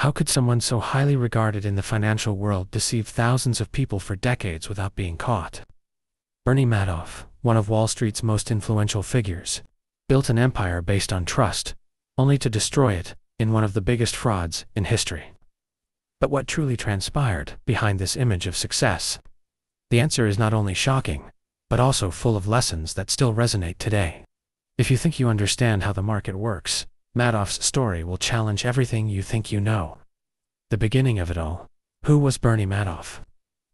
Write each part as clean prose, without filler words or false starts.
How could someone so highly regarded in the financial world deceive thousands of people for decades without being caught? Bernie Madoff, one of Wall Street's most influential figures, built an empire based on trust, only to destroy it in one of the biggest frauds in history. But what truly transpired behind this image of success? The answer is not only shocking, but also full of lessons that still resonate today. If you think you understand how the market works, Madoff's story will challenge everything you think you know. The beginning of it all. Who was Bernie Madoff?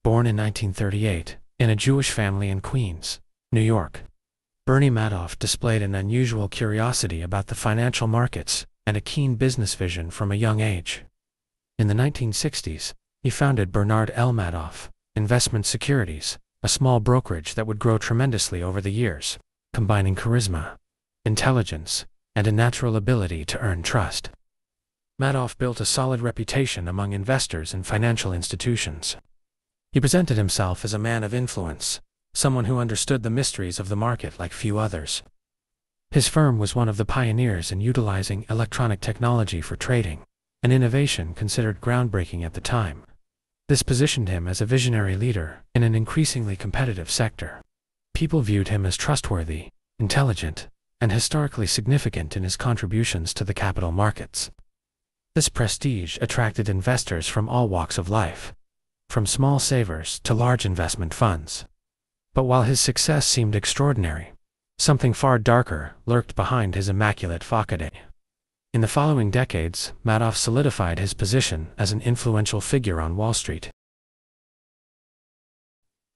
Born in 1938, in a Jewish family in Queens, New York, Bernie Madoff displayed an unusual curiosity about the financial markets and a keen business vision from a young age. In the 1960s, he founded Bernard L. Madoff Investment Securities, a small brokerage that would grow tremendously over the years, combining charisma, intelligence, and a natural ability to earn trust. Madoff built a solid reputation among investors and financial institutions. He presented himself as a man of influence, someone who understood the mysteries of the market like few others. His firm was one of the pioneers in utilizing electronic technology for trading, an innovation considered groundbreaking at the time. This positioned him as a visionary leader in an increasingly competitive sector. People viewed him as trustworthy, intelligent, and historically significant in his contributions to the capital markets. This prestige attracted investors from all walks of life, from small savers to large investment funds. But while his success seemed extraordinary, something far darker lurked behind his immaculate facade. In the following decades, Madoff solidified his position as an influential figure on Wall Street.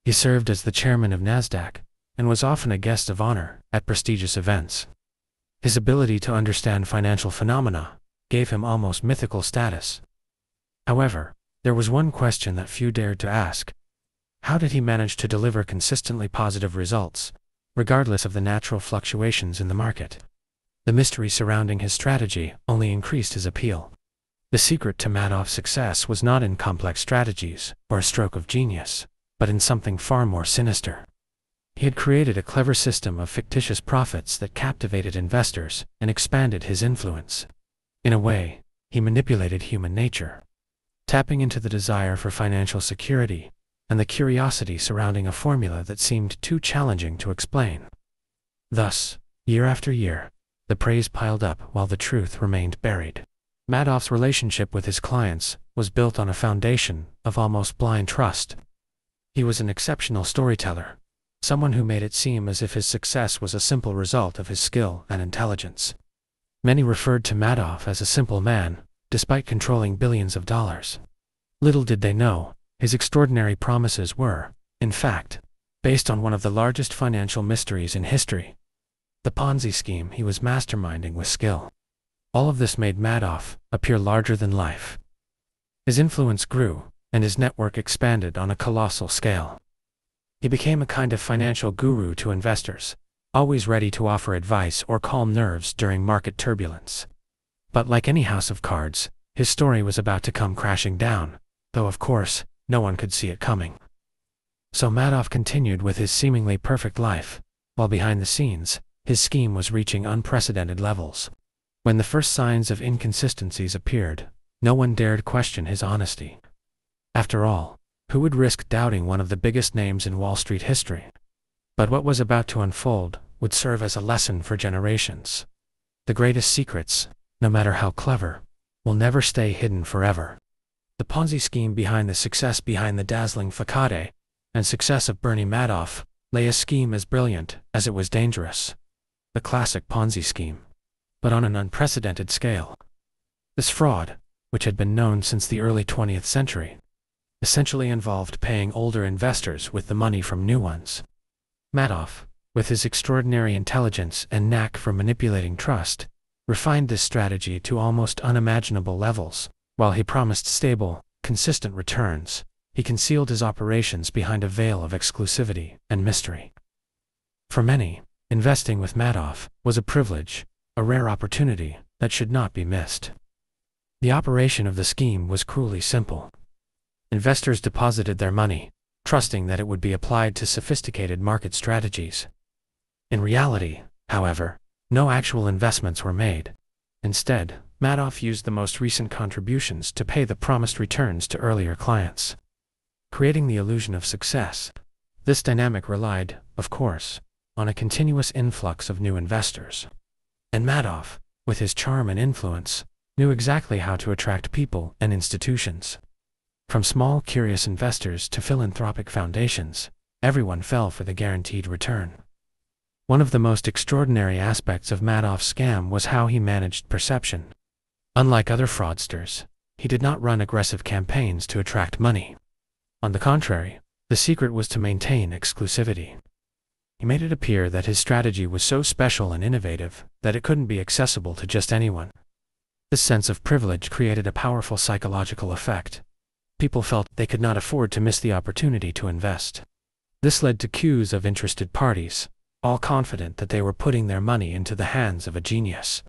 He served as the chairman of NASDAQ, and was often a guest of honor at prestigious events. His ability to understand financial phenomena gave him almost mythical status. However, there was one question that few dared to ask. How did he manage to deliver consistently positive results, regardless of the natural fluctuations in the market? The mystery surrounding his strategy only increased his appeal. The secret to Madoff's success was not in complex strategies or a stroke of genius, but in something far more sinister. He had created a clever system of fictitious profits that captivated investors and expanded his influence. In a way, he manipulated human nature, tapping into the desire for financial security and the curiosity surrounding a formula that seemed too challenging to explain. Thus, year after year, the praise piled up while the truth remained buried. Madoff's relationship with his clients was built on a foundation of almost blind trust. He was an exceptional storyteller, someone who made it seem as if his success was a simple result of his skill and intelligence. Many referred to Madoff as a simple man, despite controlling billions of dollars. Little did they know, his extraordinary promises were, in fact, based on one of the largest financial mysteries in history: the Ponzi scheme he was masterminding with skill. All of this made Madoff appear larger than life. His influence grew, and his network expanded on a colossal scale. He became a kind of financial guru to investors, always ready to offer advice or calm nerves during market turbulence. But like any house of cards, his story was about to come crashing down, though of course, no one could see it coming. So Madoff continued with his seemingly perfect life, while behind the scenes, his scheme was reaching unprecedented levels. When the first signs of inconsistencies appeared, no one dared question his honesty. After all, who would risk doubting one of the biggest names in Wall Street history? But what was about to unfold would serve as a lesson for generations. The greatest secrets, no matter how clever, will never stay hidden forever. The Ponzi scheme behind the success behind the dazzling facade and success of Bernie Madoff lay a scheme as brilliant as it was dangerous. The classic Ponzi scheme, but on an unprecedented scale. This fraud, which had been known since the early 20th century, essentially involved paying older investors with the money from new ones. Madoff, with his extraordinary intelligence and knack for manipulating trust, refined this strategy to almost unimaginable levels. While he promised stable, consistent returns, he concealed his operations behind a veil of exclusivity and mystery. For many, investing with Madoff was a privilege, a rare opportunity that should not be missed. The operation of the scheme was cruelly simple. Investors deposited their money, trusting that it would be applied to sophisticated market strategies. In reality, however, no actual investments were made. Instead, Madoff used the most recent contributions to pay the promised returns to earlier clients, creating the illusion of success. This dynamic relied, of course, on a continuous influx of new investors. And Madoff, with his charm and influence, knew exactly how to attract people and institutions. From small, curious investors to philanthropic foundations, everyone fell for the guaranteed return. One of the most extraordinary aspects of Madoff's scam was how he managed perception. Unlike other fraudsters, he did not run aggressive campaigns to attract money. On the contrary, the secret was to maintain exclusivity. He made it appear that his strategy was so special and innovative that it couldn't be accessible to just anyone. This sense of privilege created a powerful psychological effect. People felt they could not afford to miss the opportunity to invest. This led to queues of interested parties, all confident that they were putting their money into the hands of a genius.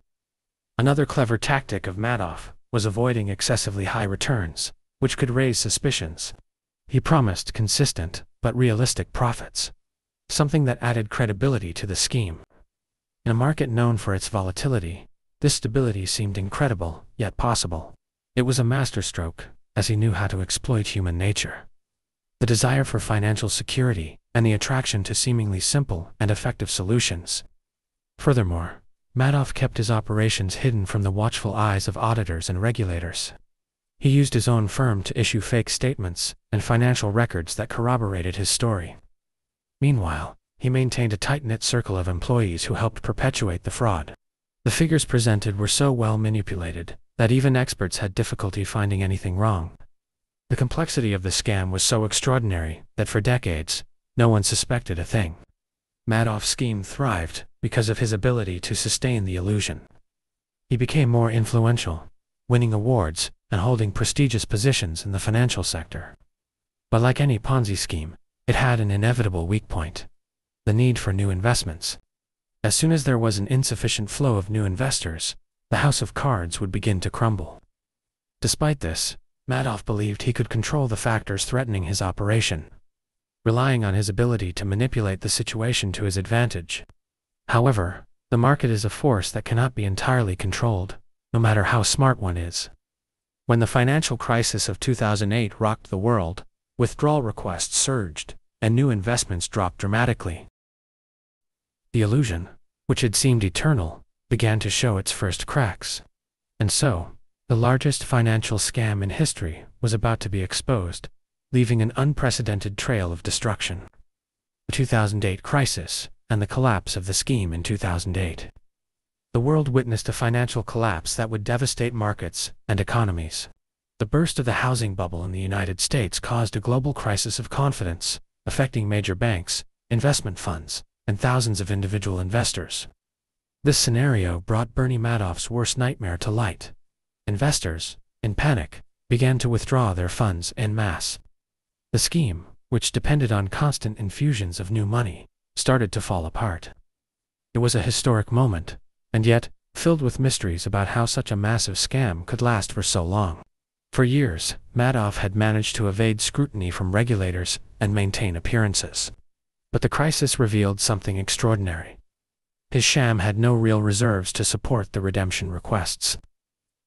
Another clever tactic of Madoff was avoiding excessively high returns, which could raise suspicions. He promised consistent but realistic profits, something that added credibility to the scheme. In a market known for its volatility, this stability seemed incredible, yet possible. It was a masterstroke, as he knew how to exploit human nature. The desire for financial security and the attraction to seemingly simple and effective solutions. Furthermore, Madoff kept his operations hidden from the watchful eyes of auditors and regulators. He used his own firm to issue fake statements and financial records that corroborated his story. Meanwhile, he maintained a tight-knit circle of employees who helped perpetuate the fraud. The figures presented were so well manipulated that even experts had difficulty finding anything wrong. The complexity of the scam was so extraordinary that for decades, no one suspected a thing. Madoff's scheme thrived because of his ability to sustain the illusion. He became more influential, winning awards and holding prestigious positions in the financial sector. But like any Ponzi scheme, it had an inevitable weak point: the need for new investments. As soon as there was an insufficient flow of new investors, the house of cards would begin to crumble. Despite this, Madoff believed he could control the factors threatening his operation, relying on his ability to manipulate the situation to his advantage. However, the market is a force that cannot be entirely controlled, no matter how smart one is. When the financial crisis of 2008 rocked the world, withdrawal requests surged, and new investments dropped dramatically. The illusion, which had seemed eternal, began to show its first cracks. And so, the largest financial scam in history was about to be exposed, leaving an unprecedented trail of destruction. The 2008 crisis, and the collapse of the scheme in 2008. The world witnessed a financial collapse that would devastate markets and economies. The burst of the housing bubble in the United States caused a global crisis of confidence, affecting major banks, investment funds, and thousands of individual investors. This scenario brought Bernie Madoff's worst nightmare to light. Investors, in panic, began to withdraw their funds en masse. The scheme, which depended on constant infusions of new money, started to fall apart. It was a historic moment, and yet, filled with mysteries about how such a massive scam could last for so long. For years, Madoff had managed to evade scrutiny from regulators and maintain appearances. But the crisis revealed something extraordinary. His sham had no real reserves to support the redemption requests.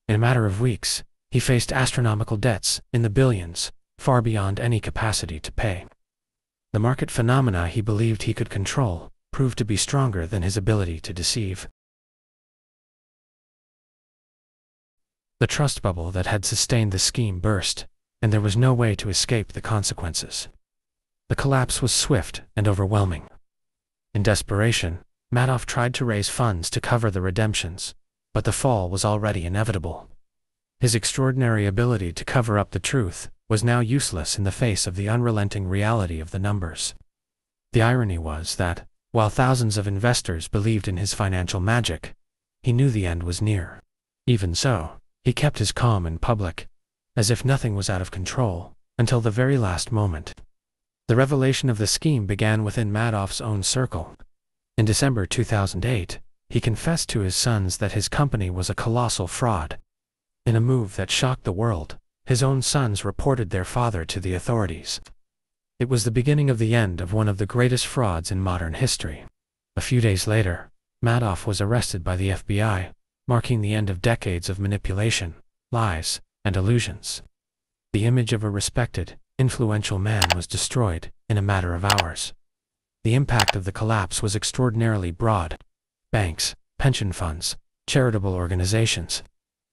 In a matter of weeks, he faced astronomical debts in the billions, far beyond any capacity to pay. The market phenomena he believed he could control proved to be stronger than his ability to deceive. The trust bubble that had sustained the scheme burst, and there was no way to escape the consequences. The collapse was swift and overwhelming. In desperation, Madoff tried to raise funds to cover the redemptions, but the fall was already inevitable. His extraordinary ability to cover up the truth was now useless in the face of the unrelenting reality of the numbers. The irony was that, while thousands of investors believed in his financial magic, he knew the end was near. Even so, he kept his calm in public, as if nothing was out of control, until the very last moment. The revelation of the scheme began within Madoff's own circle. In December 2008, he confessed to his sons that his company was a colossal fraud. In a move that shocked the world, his own sons reported their father to the authorities. It was the beginning of the end of one of the greatest frauds in modern history. A few days later, Madoff was arrested by the FBI, marking the end of decades of manipulation, lies, and illusions. The image of a respected, influential man was destroyed in a matter of hours. The impact of the collapse was extraordinarily broad. Banks, pension funds, charitable organizations,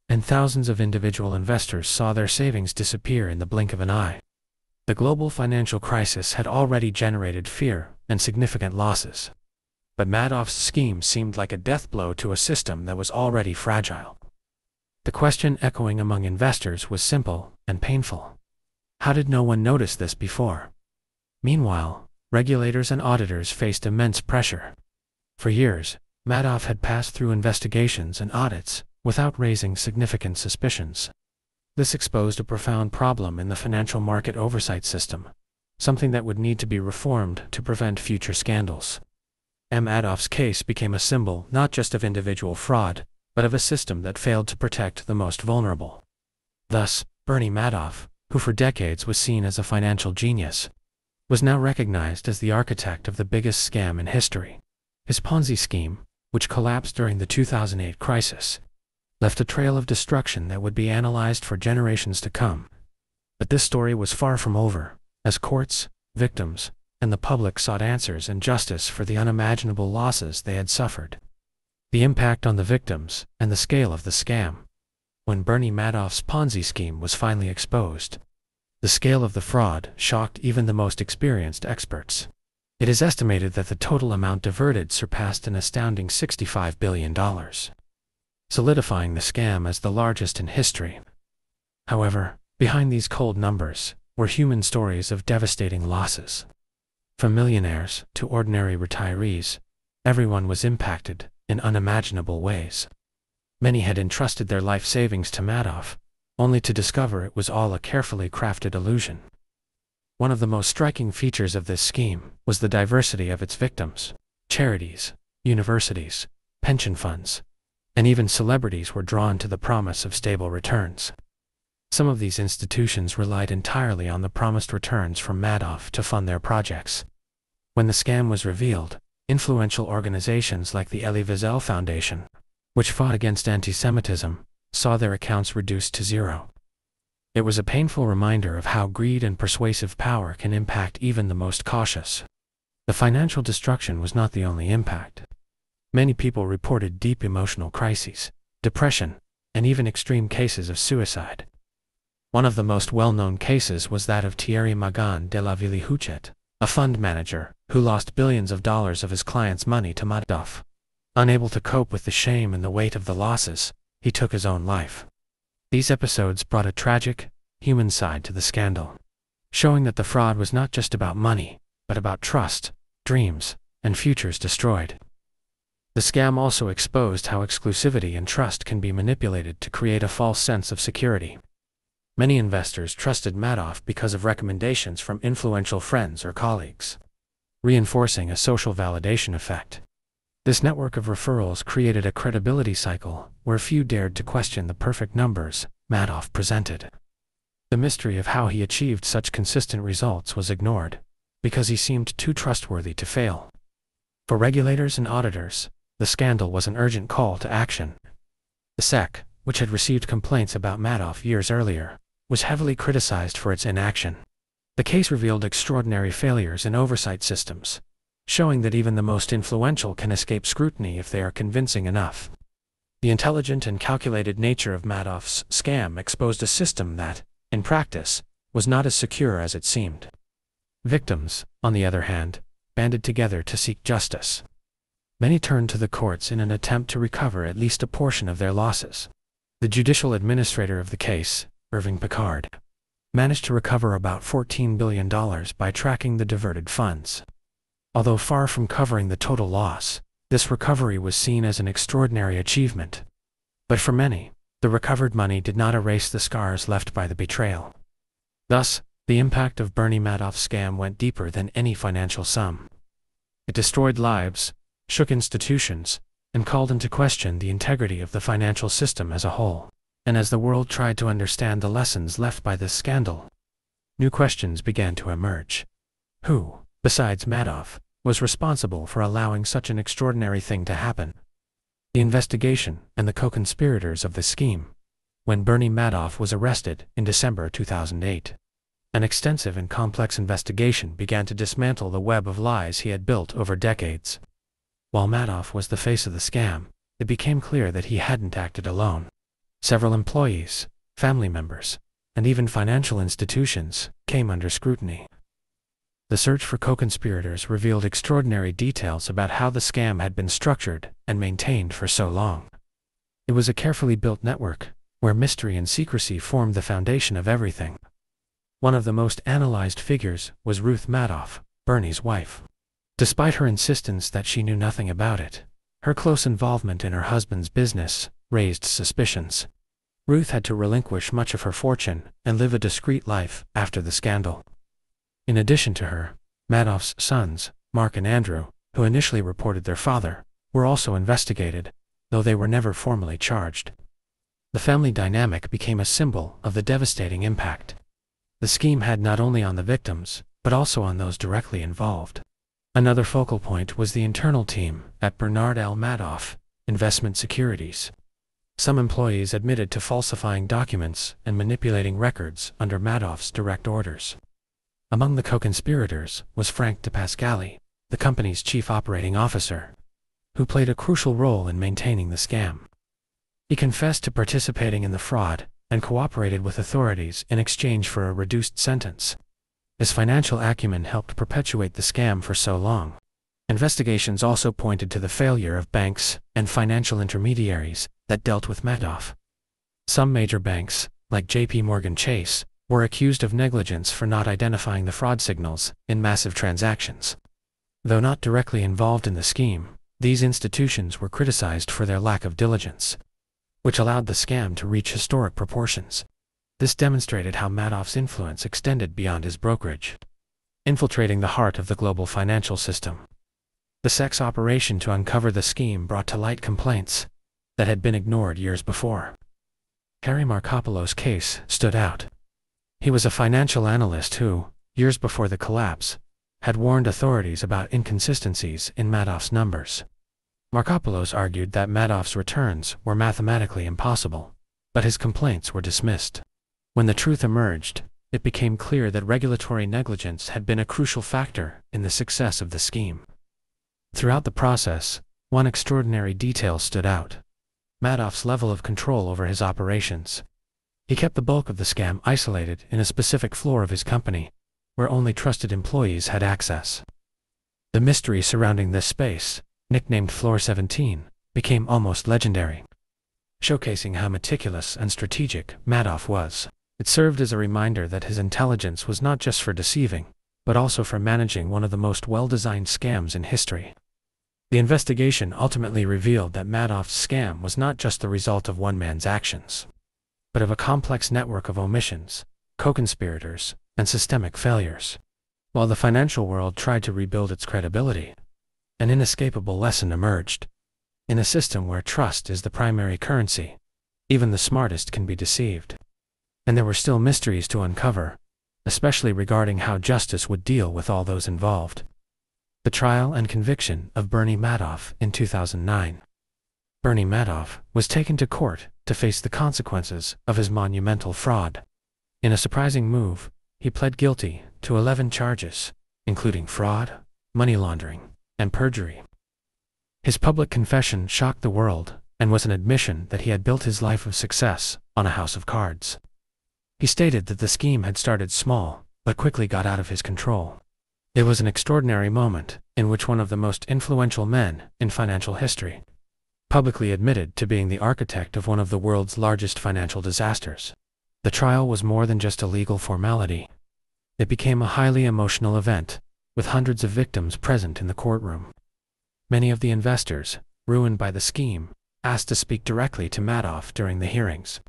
and thousands of individual investors saw their savings disappear in the blink of an eye. The global financial crisis had already generated fear and significant losses. But Madoff's scheme seemed like a death blow to a system that was already fragile. The question echoing among investors was simple and painful. How did no one notice this before? Meanwhile, regulators and auditors faced immense pressure. For years, Madoff had passed through investigations and audits without raising significant suspicions. This exposed a profound problem in the financial market oversight system, something that would need to be reformed to prevent future scandals. Madoff's case became a symbol not just of individual fraud, but of a system that failed to protect the most vulnerable. Thus, Bernie Madoff, who for decades was seen as a financial genius, was now recognized as the architect of the biggest scam in history. His Ponzi scheme, which collapsed during the 2008 crisis, left a trail of destruction that would be analyzed for generations to come. But this story was far from over, as courts, victims, and the public sought answers and justice for the unimaginable losses they had suffered. The impact on the victims and the scale of the scam. When Bernie Madoff's Ponzi scheme was finally exposed, the scale of the fraud shocked even the most experienced experts. It is estimated that the total amount diverted surpassed an astounding $65 billion, solidifying the scam as the largest in history. However, behind these cold numbers were human stories of devastating losses. From millionaires to ordinary retirees, everyone was impacted in unimaginable ways. Many had entrusted their life savings to Madoff, only to discover it was all a carefully crafted illusion. One of the most striking features of this scheme was the diversity of its victims. Charities, universities, pension funds, and even celebrities were drawn to the promise of stable returns. Some of these institutions relied entirely on the promised returns from Madoff to fund their projects. When the scam was revealed, influential organizations like the Elie Wiesel Foundation, which fought against anti-Semitism, saw their accounts reduced to zero. It was a painful reminder of how greed and persuasive power can impact even the most cautious. The financial destruction was not the only impact. Many people reported deep emotional crises, depression, and even extreme cases of suicide. One of the most well-known cases was that of Thierry Magan de la Ville-Huchet, a fund manager who lost billions of dollars of his clients' money to Madoff. Unable to cope with the shame and the weight of the losses, he took his own life. These episodes brought a tragic, human side to the scandal, showing that the fraud was not just about money, but about trust, dreams, and futures destroyed. The scam also exposed how exclusivity and trust can be manipulated to create a false sense of security. Many investors trusted Madoff because of recommendations from influential friends or colleagues, reinforcing a social validation effect. This network of referrals created a credibility cycle where few dared to question the perfect numbers Madoff presented. The mystery of how he achieved such consistent results was ignored, because he seemed too trustworthy to fail. For regulators and auditors, the scandal was an urgent call to action. The SEC, which had received complaints about Madoff years earlier, was heavily criticized for its inaction. The case revealed extraordinary failures in oversight systems, showing that even the most influential can escape scrutiny if they are convincing enough. The intelligent and calculated nature of Madoff's scam exposed a system that, in practice, was not as secure as it seemed. Victims, on the other hand, banded together to seek justice. Many turned to the courts in an attempt to recover at least a portion of their losses. The judicial administrator of the case, Irving Picard, managed to recover about $14 billion by tracking the diverted funds. Although far from covering the total loss, this recovery was seen as an extraordinary achievement. But for many, the recovered money did not erase the scars left by the betrayal. Thus, the impact of Bernie Madoff's scam went deeper than any financial sum. It destroyed lives, shook institutions, and called into question the integrity of the financial system as a whole. And as the world tried to understand the lessons left by this scandal, new questions began to emerge. Who, besides Madoff, was responsible for allowing such an extraordinary thing to happen? The investigation and the co-conspirators of the scheme. When Bernie Madoff was arrested in December 2008, an extensive and complex investigation began to dismantle the web of lies he had built over decades. While Madoff was the face of the scam, it became clear that he hadn't acted alone. Several employees, family members, and even financial institutions came under scrutiny. The search for co-conspirators revealed extraordinary details about how the scam had been structured and maintained for so long. It was a carefully built network, where mystery and secrecy formed the foundation of everything. One of the most analyzed figures was Ruth Madoff, Bernie's wife. Despite her insistence that she knew nothing about it, her close involvement in her husband's business raised suspicions. Ruth had to relinquish much of her fortune and live a discreet life after the scandal. In addition to her, Madoff's sons, Mark and Andrew, who initially reported their father, were also investigated, though they were never formally charged. The family dynamic became a symbol of the devastating impact the scheme had not only on the victims, but also on those directly involved. Another focal point was the internal team at Bernard L. Madoff Investment Securities. Some employees admitted to falsifying documents and manipulating records under Madoff's direct orders. Among the co-conspirators was Frank DePascali, the company's chief operating officer, who played a crucial role in maintaining the scam. He confessed to participating in the fraud and cooperated with authorities in exchange for a reduced sentence. His financial acumen helped perpetuate the scam for so long. Investigations also pointed to the failure of banks and financial intermediaries that dealt with Madoff. Some major banks, like J.P. Morgan Chase, were accused of negligence for not identifying the fraud signals in massive transactions. Though not directly involved in the scheme, these institutions were criticized for their lack of diligence, which allowed the scam to reach historic proportions. This demonstrated how Madoff's influence extended beyond his brokerage, infiltrating the heart of the global financial system. The sex operation to uncover the scheme brought to light complaints that had been ignored years before. Harry Markopoulos's case stood out. He was a financial analyst who, years before the collapse, had warned authorities about inconsistencies in Madoff's numbers. Markopoulos argued that Madoff's returns were mathematically impossible, but his complaints were dismissed. When the truth emerged, it became clear that regulatory negligence had been a crucial factor in the success of the scheme. Throughout the process, one extraordinary detail stood out: Madoff's level of control over his operations. He kept the bulk of the scam isolated in a specific floor of his company, where only trusted employees had access. The mystery surrounding this space, nicknamed Floor 17, became almost legendary, showcasing how meticulous and strategic Madoff was. It served as a reminder that his intelligence was not just for deceiving, but also for managing one of the most well-designed scams in history. The investigation ultimately revealed that Madoff's scam was not just the result of one man's actions, but of a complex network of omissions, co-conspirators, and systemic failures. While the financial world tried to rebuild its credibility, an inescapable lesson emerged. In a system where trust is the primary currency, even the smartest can be deceived. And there were still mysteries to uncover, especially regarding how justice would deal with all those involved. The trial and conviction of Bernie Madoff in 2009. Bernie Madoff was taken to court to face the consequences of his monumental fraud. In a surprising move, he pled guilty to 11 charges, including fraud, money laundering, and perjury. His public confession shocked the world and was an admission that he had built his life of success on a house of cards. He stated that the scheme had started small, but quickly got out of his control. It was an extraordinary moment in which one of the most influential men in financial history publicly admitted to being the architect of one of the world's largest financial disasters. The trial was more than just a legal formality. It became a highly emotional event, with hundreds of victims present in the courtroom. Many of the investors, ruined by the scheme, asked to speak directly to Madoff during the hearings.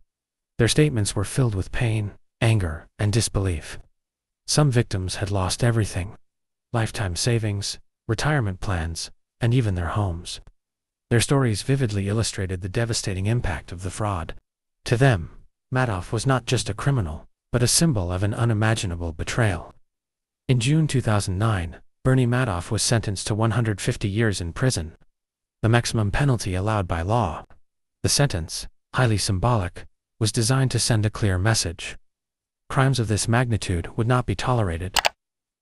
Their statements were filled with pain, anger, and disbelief. Some victims had lost everything: lifetime savings, retirement plans, and even their homes. Their stories vividly illustrated the devastating impact of the fraud. To them, Madoff was not just a criminal, but a symbol of an unimaginable betrayal. In June 2009, Bernie Madoff was sentenced to 150 years in prison. the maximum penalty allowed by law. The sentence, highly symbolic, was designed to send a clear message. Crimes of this magnitude would not be tolerated.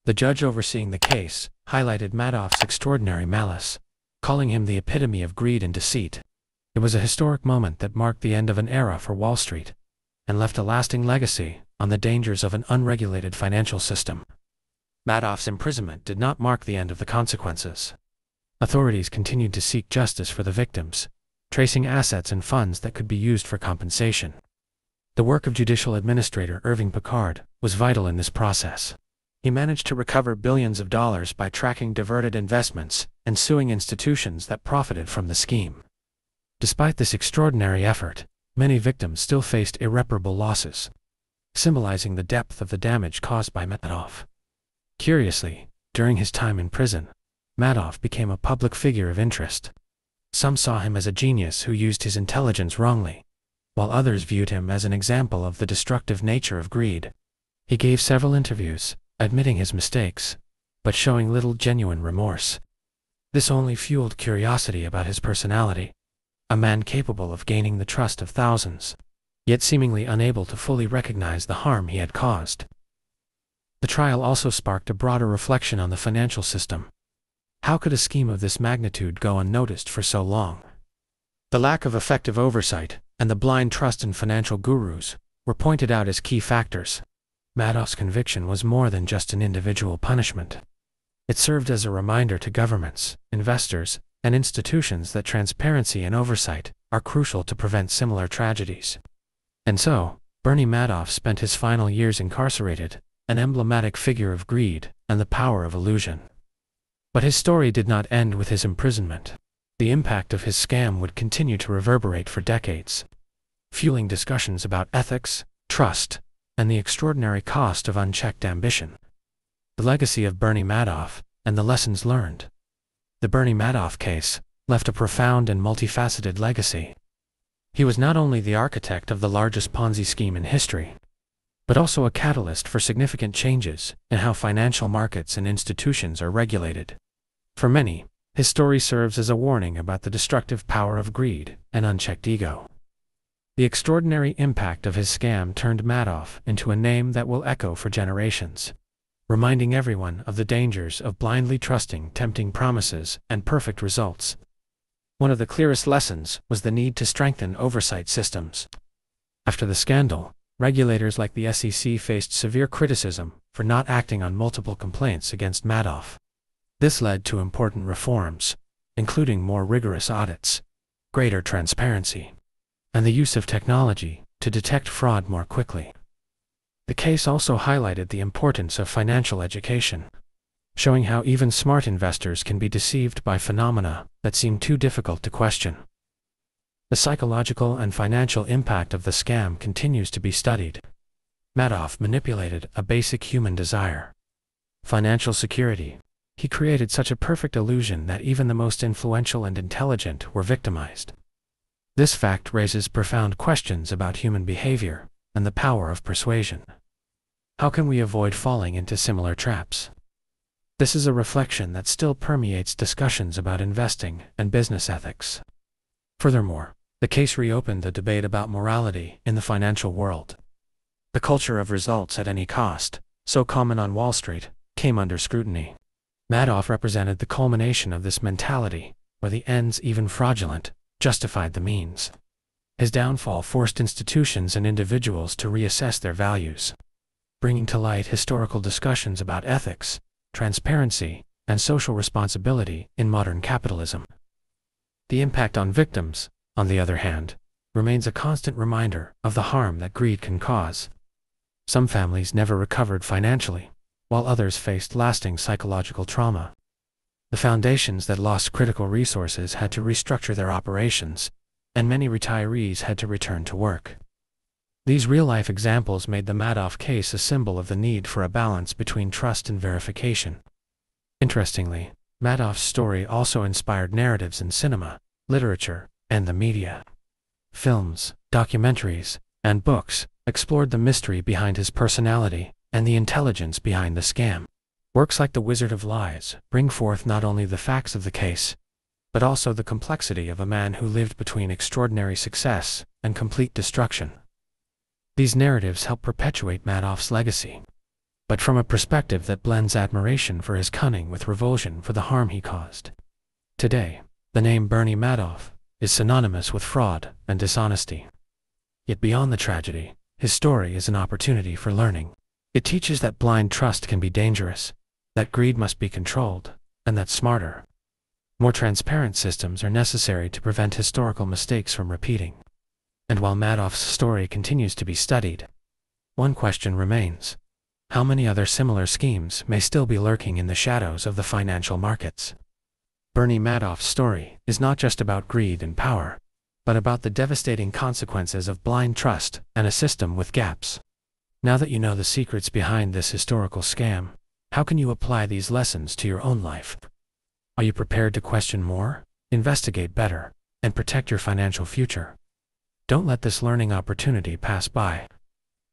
The judge overseeing the case highlighted Madoff's extraordinary malice, calling him the epitome of greed and deceit. It was a historic moment that marked the end of an era for Wall Street and left a lasting legacy on the dangers of an unregulated financial system. Madoff's imprisonment did not mark the end of the consequences. Authorities continued to seek justice for the victims, tracing assets and funds that could be used for compensation. The work of Judicial Administrator Irving Picard was vital in this process. He managed to recover billions of dollars by tracking diverted investments and suing institutions that profited from the scheme. Despite this extraordinary effort, many victims still faced irreparable losses, symbolizing the depth of the damage caused by Madoff. Curiously, during his time in prison, Madoff became a public figure of interest. Some saw him as a genius who used his intelligence wrongly, while others viewed him as an example of the destructive nature of greed. He gave several interviews, admitting his mistakes, but showing little genuine remorse. This only fueled curiosity about his personality, a man capable of gaining the trust of thousands, yet seemingly unable to fully recognize the harm he had caused. The trial also sparked a broader reflection on the financial system. How could a scheme of this magnitude go unnoticed for so long? The lack of effective oversight and the blind trust in financial gurus were pointed out as key factors. Madoff's conviction was more than just an individual punishment. It served as a reminder to governments, investors, and institutions that transparency and oversight are crucial to prevent similar tragedies. And so, Bernie Madoff spent his final years incarcerated, an emblematic figure of greed and the power of illusion. But his story did not end with his imprisonment. The impact of his scam would continue to reverberate for decades, fueling discussions about ethics, trust, and the extraordinary cost of unchecked ambition. The legacy of Bernie Madoff and the lessons learned. The Bernie Madoff case left a profound and multifaceted legacy. He was not only the architect of the largest Ponzi scheme in history, but also a catalyst for significant changes in how financial markets and institutions are regulated. For many, his story serves as a warning about the destructive power of greed and unchecked ego. The extraordinary impact of his scam turned Madoff into a name that will echo for generations, reminding everyone of the dangers of blindly trusting tempting promises and perfect results. One of the clearest lessons was the need to strengthen oversight systems. After the scandal, regulators like the SEC faced severe criticism for not acting on multiple complaints against Madoff. This led to important reforms, including more rigorous audits, greater transparency, and the use of technology to detect fraud more quickly. The case also highlighted the importance of financial education, showing how even smart investors can be deceived by phenomena that seem too difficult to question. The psychological and financial impact of the scam continues to be studied. Madoff manipulated a basic human desire: financial security. He created such a perfect illusion that even the most influential and intelligent were victimized. This fact raises profound questions about human behavior and the power of persuasion. How can we avoid falling into similar traps? This is a reflection that still permeates discussions about investing and business ethics. Furthermore, the case reopened the debate about morality in the financial world. The culture of results at any cost, so common on Wall Street, came under scrutiny. Madoff represented the culmination of this mentality, where the ends, even fraudulent, justified the means. His downfall forced institutions and individuals to reassess their values, bringing to light historical discussions about ethics, transparency, and social responsibility in modern capitalism. The impact on victims, on the other hand, remains a constant reminder of the harm that greed can cause. Some families never recovered financially, while others faced lasting psychological trauma. The foundations that lost critical resources had to restructure their operations, and many retirees had to return to work. These real-life examples made the Madoff case a symbol of the need for a balance between trust and verification. Interestingly, Madoff's story also inspired narratives in cinema, literature, and the media. Films, documentaries, and books explored the mystery behind his personality and the intelligence behind the scam. Works like The Wizard of Lies bring forth not only the facts of the case, but also the complexity of a man who lived between extraordinary success and complete destruction. These narratives help perpetuate Madoff's legacy, but from a perspective that blends admiration for his cunning with revulsion for the harm he caused. Today, the name Bernie Madoff is synonymous with fraud and dishonesty. Yet beyond the tragedy, his story is an opportunity for learning. It teaches that blind trust can be dangerous, that greed must be controlled, and that smarter, more transparent systems are necessary to prevent historical mistakes from repeating. And while Madoff's story continues to be studied, one question remains: how many other similar schemes may still be lurking in the shadows of the financial markets? Bernie Madoff's story is not just about greed and power, but about the devastating consequences of blind trust and a system with gaps. Now that you know the secrets behind this historical scam, how can you apply these lessons to your own life? Are you prepared to question more, investigate better, and protect your financial future? Don't let this learning opportunity pass by.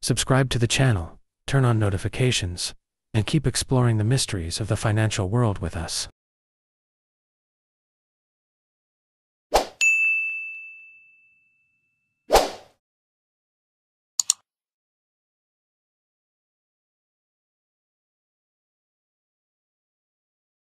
Subscribe to the channel, turn on notifications, and keep exploring the mysteries of the financial world with us.